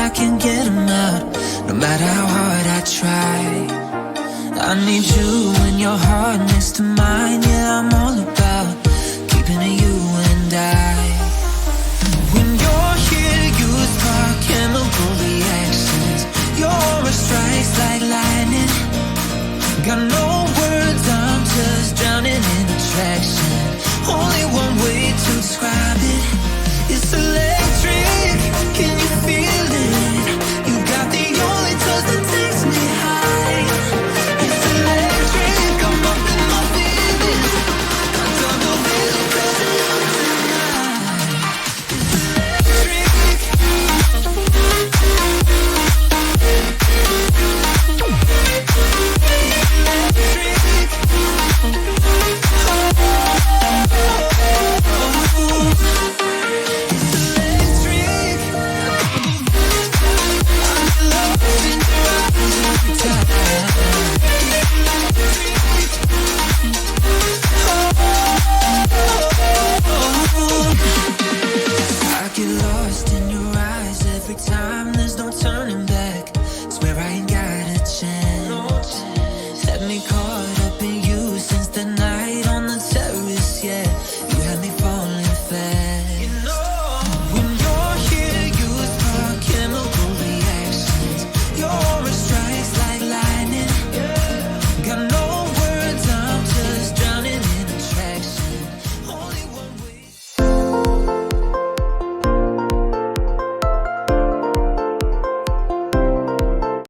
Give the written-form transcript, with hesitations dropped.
I can't get them out, no matter how hard I try. I need you and your heart next to mine. Yeah, I'm all about keeping it you and I. When you're here, you spark chemical reactions. Your aura strikes like lightning. Got no words, I'm just drowning in attraction. Only one way to describe it. It's electric, can you feel it? You got the only touch that takes me high. It's electric, I'm up in my feelings. I don't know really 'cause I love tonight. It's electric. I get lost in your eyes every time that